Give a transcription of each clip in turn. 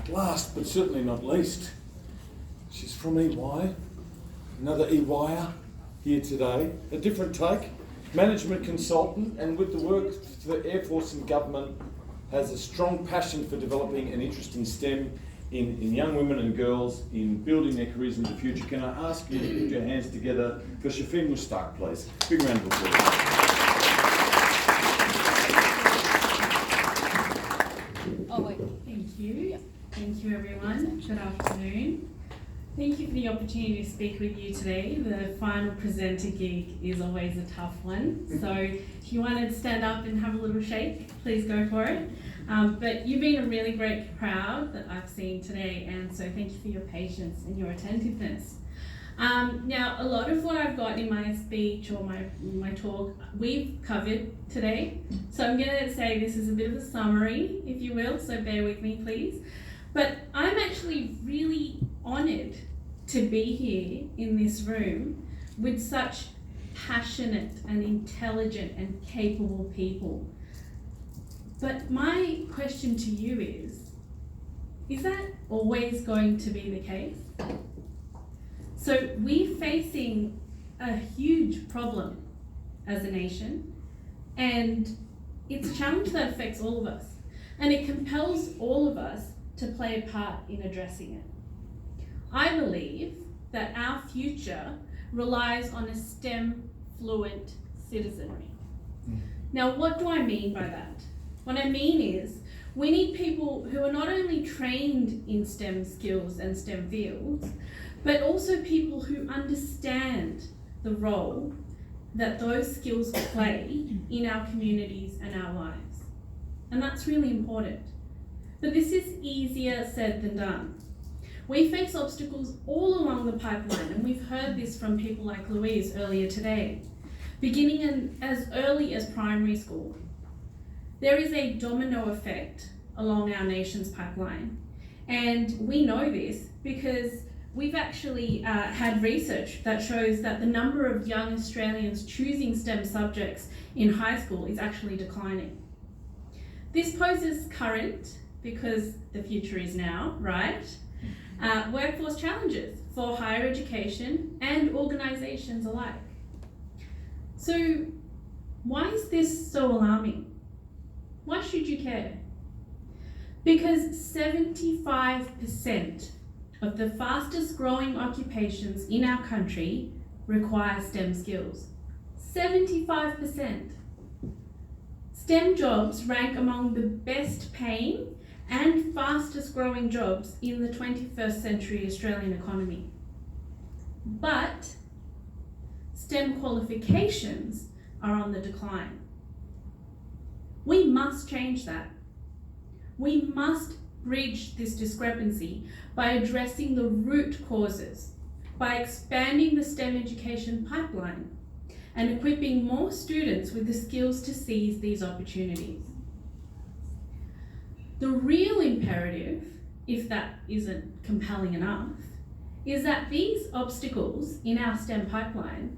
last but certainly not least, she's from EY, another EYer here today, a different take, management consultant, and with the work for the Air Force and government, has a strong passion for developing an interest in STEM in young women and girls in building their careers in the future. Can I ask you to put your hands together for Shafin Mushtaq, please? Big round of applause. Oh, wait. Thank you. Thank you, everyone. Good afternoon. Thank you for the opportunity to speak with you today. The final presenter gig is always a tough one. So if you want to stand up and have a little shake, please go for it. But you've been a really great crowd that I've seen today, and so thank you for your patience and your attentiveness. Now, a lot of what I've got in my speech or my talk, we've covered today. So I'm going to say this is a bit of a summary, if you will, so bear with me, please. But I'm actually really honoured to be here in this room with such passionate and intelligent and capable people. But my question to you is that always going to be the case? So we're facing a huge problem as a nation, and it's a challenge that affects all of us, and it compels all of us to play a part in addressing it. I believe that our future relies on a STEM fluent citizenry. Now, what do I mean by that? What I mean is we need people who are not only trained in STEM skills and STEM fields, but also people who understand the role that those skills play in our communities and our lives. And that's really important. But this is easier said than done. We face obstacles all along the pipeline, and we've heard this from people like Louise earlier today, beginning as early as primary school. There is a domino effect along our nation's pipeline, and we know this because we've actually had research that shows that the number of young Australians choosing STEM subjects in high school is actually declining. This poses current, because the future is now, right? Workforce challenges for higher education and organisations alike. So why is this so alarming? Why should you care? Because 75% of the fastest growing occupations in our country require STEM skills. 75%. STEM jobs rank among the best paying and fastest growing jobs in the 21st century Australian economy. But STEM qualifications are on the decline. We must change that. We must bridge this discrepancy by addressing the root causes, by expanding the STEM education pipeline and equipping more students with the skills to seize these opportunities. The real imperative, if that isn't compelling enough, is that these obstacles in our STEM pipeline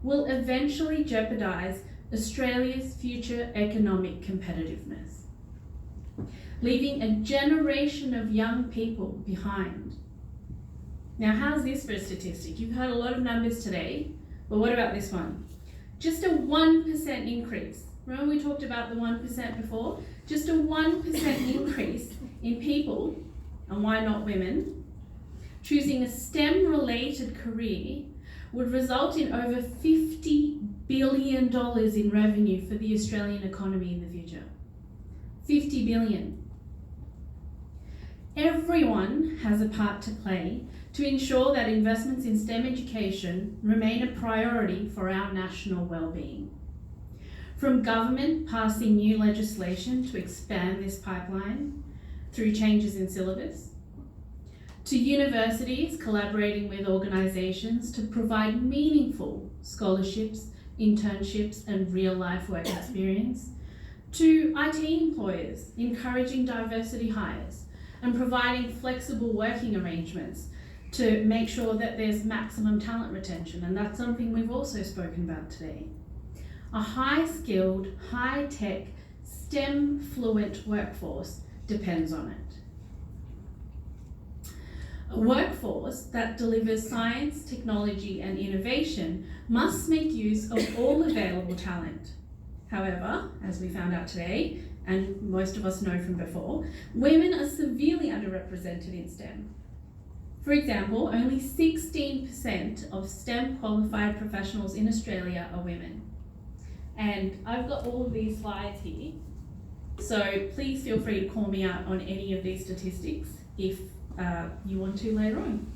will eventually jeopardise Australia's future economic competitiveness, leaving a generation of young people behind. Now, how's this for a statistic? You've heard a lot of numbers today, but what about this one? Just a 1% increase. Remember we talked about the 1% before? Just a 1% increase in people, and why not women, choosing a STEM-related career would result in over $50 billion in revenue for the Australian economy in the future. 50 billion. Everyone has a part to play to ensure that investments in STEM education remain a priority for our national well-being. From government passing new legislation to expand this pipeline through changes in syllabus, to universities collaborating with organisations to provide meaningful scholarships, internships and real-life work experience, to IT employers encouraging diversity hires and providing flexible working arrangements to make sure that there's maximum talent retention, and that's something we've also spoken about today. A high-skilled, high-tech, STEM-fluent workforce depends on it. A workforce that delivers science, technology, and innovation must make use of all available talent. However, as we found out today, and most of us know from before, women are severely underrepresented in STEM. For example, only 16% of STEM qualified professionals in Australia are women. And I've got all of these slides here, so please feel free to call me out on any of these statistics if you want to later on.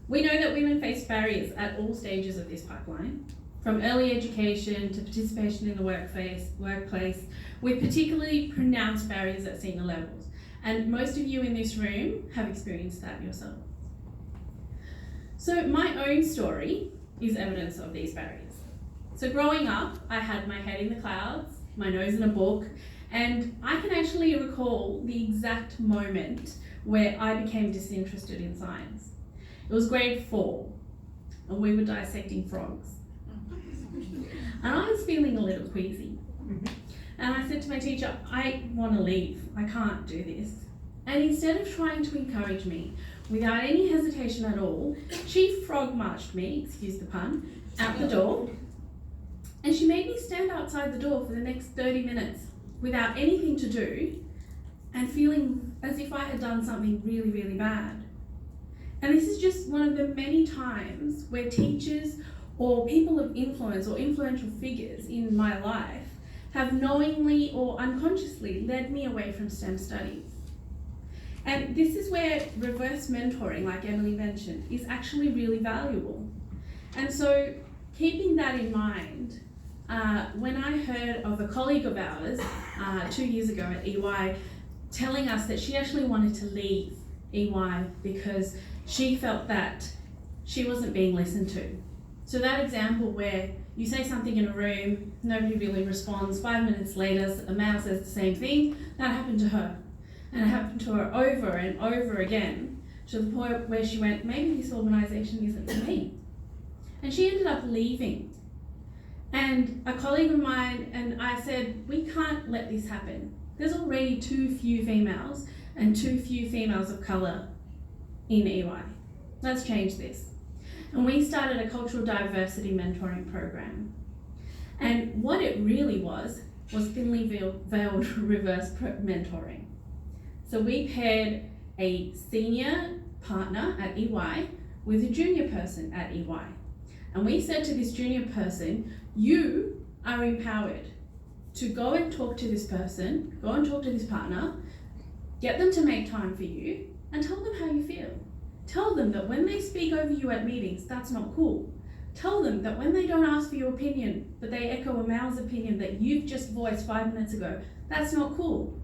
We know that women face barriers at all stages of this pipeline, from early education to participation in the workplace, with particularly pronounced barriers at senior levels. And most of you in this room have experienced that yourself. So my own story is evidence of these barriers. So growing up, I had my head in the clouds, my nose in a book, and I can actually recall the exact moment where I became disinterested in science. It was grade 4, and we were dissecting frogs. And I was feeling a little queasy. And I said to my teacher, I want to leave, I can't do this. And instead of trying to encourage me, without any hesitation at all, she frog marched me, excuse the pun, out the door. And she made me stand outside the door for the next 30 minutes without anything to do and feeling as if I had done something really, really bad. And this is just one of the many times where teachers or people of influence or influential figures in my life have knowingly or unconsciously led me away from STEM studies. And this is where reverse mentoring, like Emily mentioned, is actually really valuable. And so keeping that in mind, when I heard of a colleague of ours 2 years ago at EY telling us that she actually wanted to leave EY because she felt that she wasn't being listened to. So that example where you say something in a room, nobody really responds, 5 minutes later a male says the same thing, that happened to her. And it happened to her over and over again, to the point where she went, maybe this organisation isn't for me. And she ended up leaving. And a colleague of mine and I said, we can't let this happen. There's already too few females and too few females of colour in EY. Let's change this. And we started a cultural diversity mentoring program. And what it really was thinly veiled reverse mentoring. So we paired a senior partner at EY with a junior person at EY. And we said to this junior person, you are empowered to go and talk to this person, go and talk to this partner, get them to make time for you, and tell them how you feel. Tell them that when they speak over you at meetings, that's not cool. Tell them that when they don't ask for your opinion, but they echo a male's opinion that you've just voiced 5 minutes ago, that's not cool.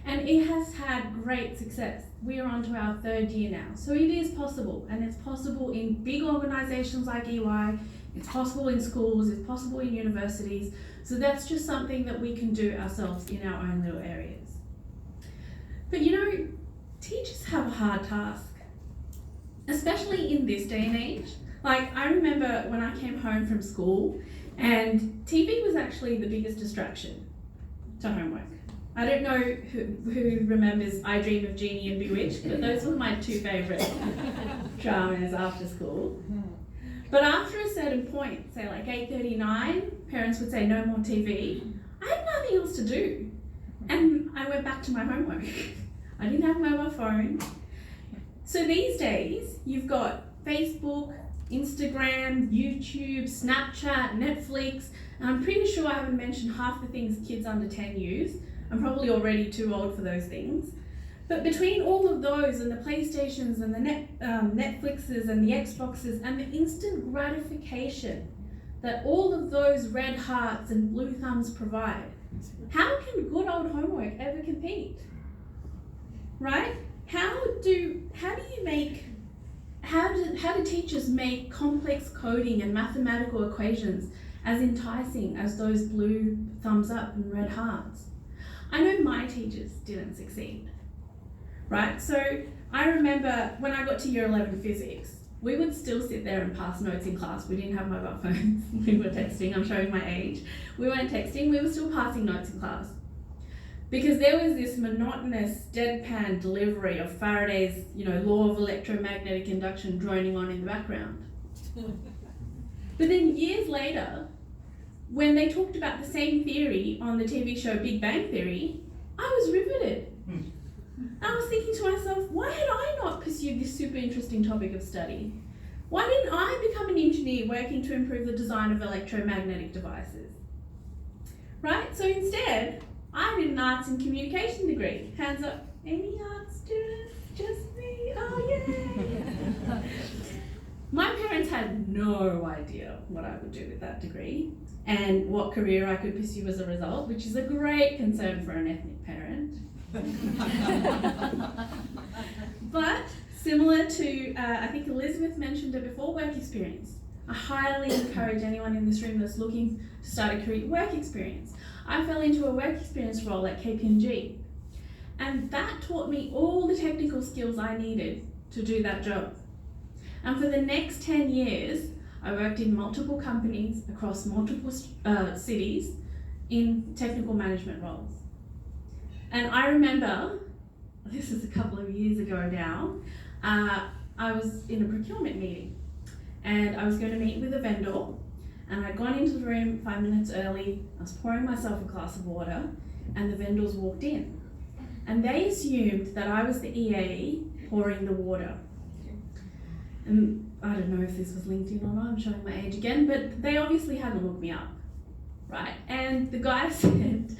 And it has had great success. We are on to our 3rd year now. So it is possible, and it's possible in big organisations like EY, it's possible in schools, it's possible in universities. So that's just something that we can do ourselves in our own little areas. But you know, teachers have a hard task, especially in this day and age. Like, I remember when I came home from school and TV was actually the biggest distraction to homework. I don't know who remembers I Dream of Jeannie and Bewitched, but those were my 2 favourite dramas after school. But after a certain point, say like 8:39, parents would say no more TV. I had nothing else to do. And I went back to my homework. I didn't have my mobile phone. So these days, you've got Facebook, Instagram, YouTube, Snapchat, Netflix, and I'm pretty sure I haven't mentioned half the things kids under 10 use. I'm probably already too old for those things. But between all of those and the PlayStations and the Netflixes and the Xboxes and the instant gratification that all of those red hearts and blue thumbs provide, how can good old homework ever compete? Right? How do teachers make complex coding and mathematical equations as enticing as those blue thumbs up and red hearts? I know my teachers didn't succeed, right? So I remember when I got to year 11 physics, we would still sit there and pass notes in class. We didn't have mobile phones. We were texting. I'm showing my age. We weren't texting. We were still passing notes in class. Because there was this monotonous, deadpan delivery of Faraday's, law of electromagnetic induction droning on in the background. But then years later, when they talked about the same theory on the TV show Big Bang Theory, I was riveted. I was thinking to myself, why had I not pursued this super interesting topic of study? Why didn't I become an engineer working to improve the design of electromagnetic devices? Right? So instead, I did an arts and communication degree. Hands up, any arts students? Just me? Oh, yay! My parents had no idea what I would do with that degree and what career I could pursue as a result, which is a great concern for an ethnic parent. But similar to, I think Elizabeth mentioned it before, work experience. I highly encourage anyone in this room that's looking to start a career, work experience. I fell into a work experience role at KPMG, and that taught me all the technical skills I needed to do that job. And for the next 10 years, I worked in multiple companies across multiple cities in technical management roles. And I remember, this is a couple of years ago now, I was in a procurement meeting and I was going to meet with a vendor, and I'd gone into the room 5 minutes early. I was pouring myself a glass of water and the vendors walked in. And they assumed that I was the EA pouring the water. And I don't know if this was LinkedIn or not, I'm showing my age again, but they obviously hadn't looked me up, right? And the guy said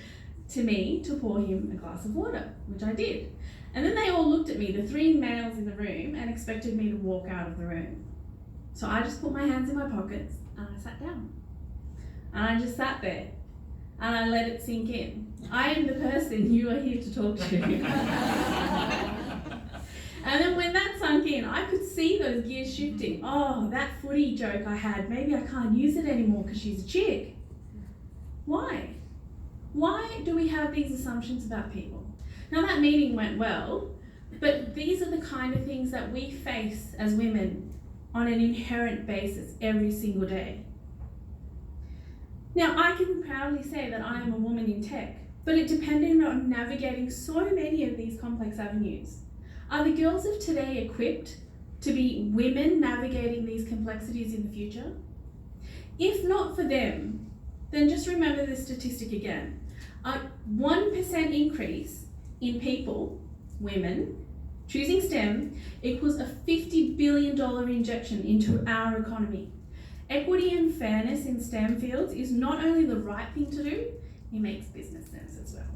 to me to pour him a glass of water, which I did. And then they all looked at me, the 3 males in the room, and expected me to walk out of the room. So I just put my hands in my pockets and I sat down. And I just sat there and I let it sink in. I am the person you are here to talk to. And then when that sunk in, I could see those gears shifting. Oh, that footy joke I had, maybe I can't use it anymore because she's a chick. Why? Why do we have these assumptions about people? Now that meeting went well, but these are the kind of things that we face as women on an inherent basis every single day. Now I can proudly say that I am a woman in tech, but it depended on navigating so many of these complex avenues. Are the girls of today equipped to be women navigating these complexities in the future? If not for them, then just remember this statistic again. A 1% increase in people, women, choosing STEM equals a $50 billion injection into our economy. Equity and fairness in STEM fields is not only the right thing to do, it makes business sense as well.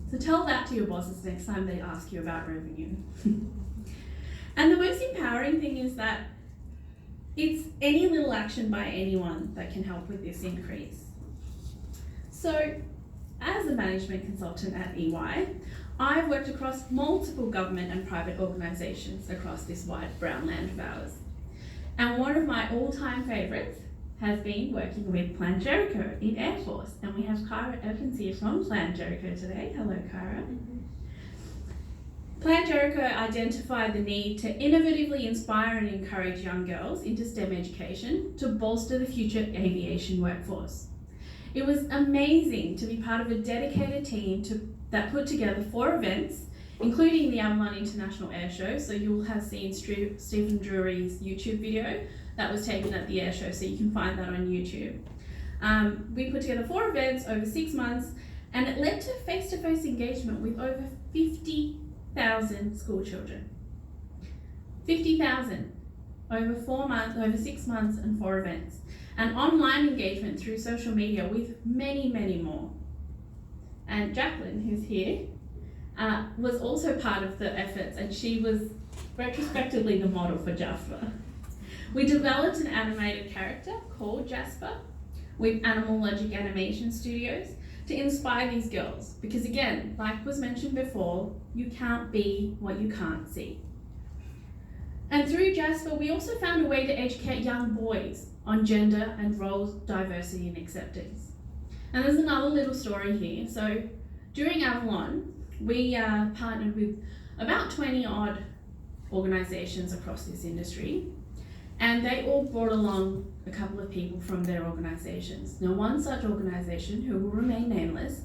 So tell that to your bosses next time they ask you about revenue. And the most empowering thing is that it's any little action by anyone that can help with this increase. So as a management consultant at EY, I've worked across multiple government and private organisations across this wide brown land of ours. And one of my all-time favourites has been working with Plan Jericho in Air Force. And we have Cara Evans here from Plan Jericho today. Hello, Cara. Plan Jericho identified the need to innovatively inspire and encourage young girls into STEM education to bolster the future aviation workforce. It was amazing to be part of a dedicated team that put together 4 events, including the Avalon International Air Show. So you'll have seen Stephen Drury's YouTube video that was taken at the air show, so you can find that on YouTube. We put together 4 events over 6 months, and it led to face-to-face engagement with over 50,000 school children. 50,000 over 4 months, over 6 months and 4 events. And online engagement through social media with many, many more. And Jacqueline, who's here, was also part of the efforts, and she was retrospectively the model for Jasper. We developed an animated character called Jasper with Animal Logic Animation Studios to inspire these girls. Because again, like was mentioned before, you can't be what you can't see. And through Jasper, we also found a way to educate young boys on gender and role diversity and acceptance. And there's another little story here. So during Avalon, we partnered with about 20 odd organisations across this industry, and they all brought along a couple of people from their organisations. Now, one such organisation, who will remain nameless,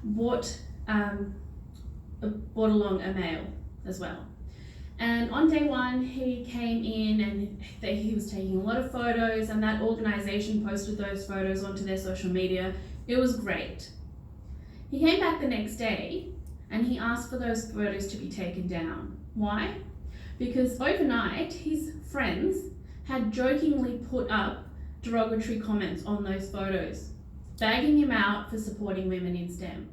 brought brought along a male as well. And on day one, he came in and he was taking a lot of photos, and that organisation posted those photos onto their social media. It was great. He came back the next day and he asked for those photos to be taken down. Why? Because overnight, his friends had jokingly put up derogatory comments on those photos, bagging him out for supporting women in STEM.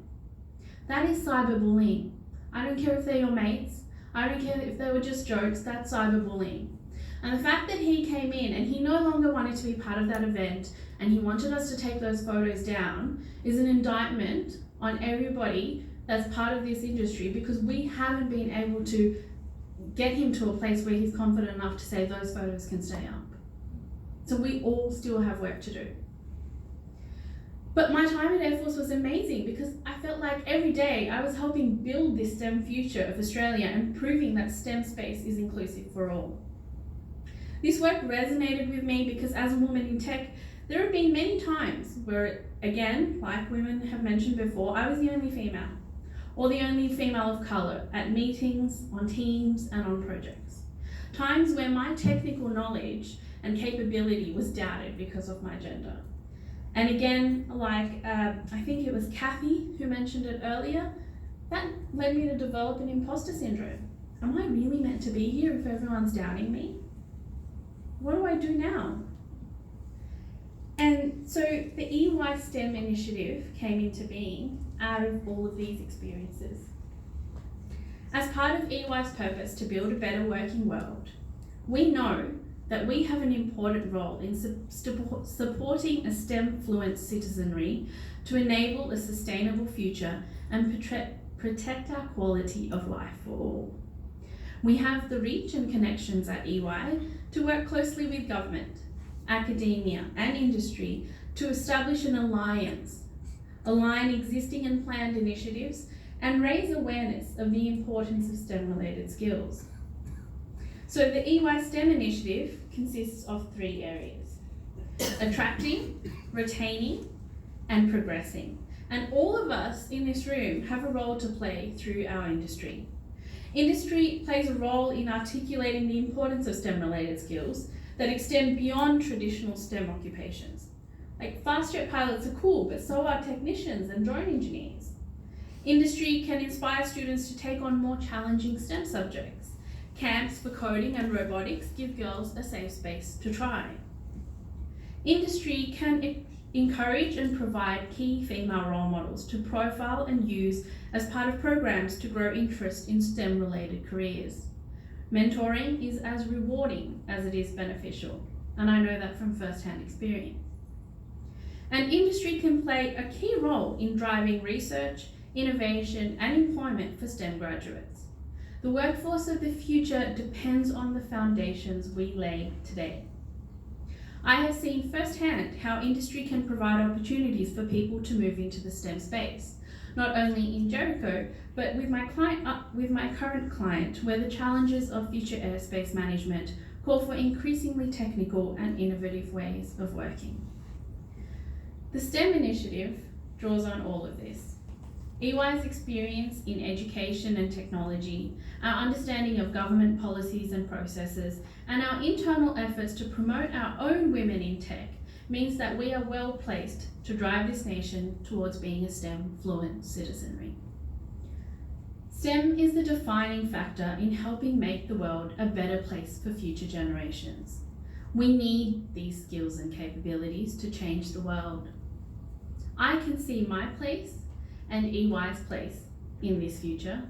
That is cyberbullying. I don't care if they're your mates. I don't care if they were just jokes, that's cyberbullying. And the fact that he came in and he no longer wanted to be part of that event and he wanted us to take those photos down is an indictment on everybody that's part of this industry, because we haven't been able to get him to a place where he's confident enough to say those photos can stay up. So we all still have work to do. But my time at Air Force was amazing because I felt like every day I was helping build this STEM future of Australia and proving that STEM space is inclusive for all. This work resonated with me because as a woman in tech, there have been many times where, again, like women have mentioned before, I was the only female or the only female of colour at meetings, on teams and on projects. Times where my technical knowledge and capability was doubted because of my gender. And again, like I think it was Kathy who mentioned it earlier, that led me to develop an imposter syndrome. Am I really meant to be here if everyone's doubting me? What do I do now? And so the EY STEM initiative came into being out of all of these experiences. As part of EY's purpose to build a better working world, we know that we have an important role in supporting a STEM-fluent citizenry to enable a sustainable future and protect our quality of life for all. We have the reach and connections at EY to work closely with government, academia and industry to establish an alliance, align existing and planned initiatives, and raise awareness of the importance of STEM-related skills. So the EY STEM initiative consists of 3 areas: attracting, retaining, and progressing. And all of us in this room have a role to play through our industry. Industry plays a role in articulating the importance of STEM-related skills that extend beyond traditional STEM occupations. Like fast jet pilots are cool, but so are technicians and drone engineers. Industry can inspire students to take on more challenging STEM subjects. Camps for coding and robotics give girls a safe space to try. Industry can encourage and provide key female role models to profile and use as part of programs to grow interest in STEM-related careers. Mentoring is as rewarding as it is beneficial, and I know that from first-hand experience. And industry can play a key role in driving research, innovation, and employment for STEM graduates. The workforce of the future depends on the foundations we lay today. I have seen firsthand how industry can provide opportunities for people to move into the STEM space, not only in Jericho, but with my current client, where the challenges of future aerospace management call for increasingly technical and innovative ways of working. The STEM initiative draws on all of this. EY's experience in education and technology, our understanding of government policies and processes, and our internal efforts to promote our own women in tech means that we are well placed to drive this nation towards being a STEM-fluent citizenry. STEM is the defining factor in helping make the world a better place for future generations. We need these skills and capabilities to change the world. I can see my place and EY's place in this future.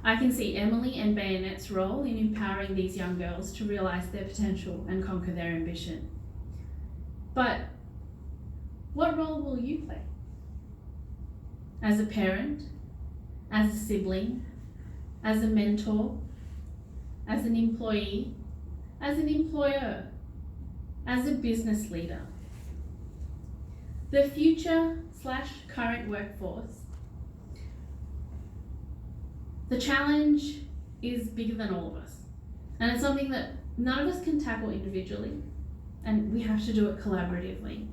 I can see Emily and Bayonet's role in empowering these young girls to realise their potential and conquer their ambition. But what role will you play? As a parent, as a sibling, as a mentor, as an employee, as an employer, as a business leader. The future/current workforce. The challenge is bigger than all of us, and it's something that none of us can tackle individually, and we have to do it collaboratively.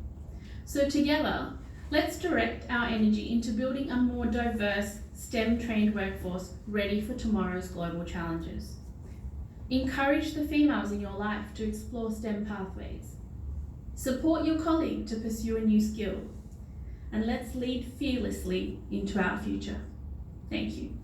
So together, let's direct our energy into building a more diverse, STEM-trained workforce ready for tomorrow's global challenges. Encourage the females in your life to explore STEM pathways. Support your colleague to pursue a new skill. And let's lead fearlessly into our future. Thank you.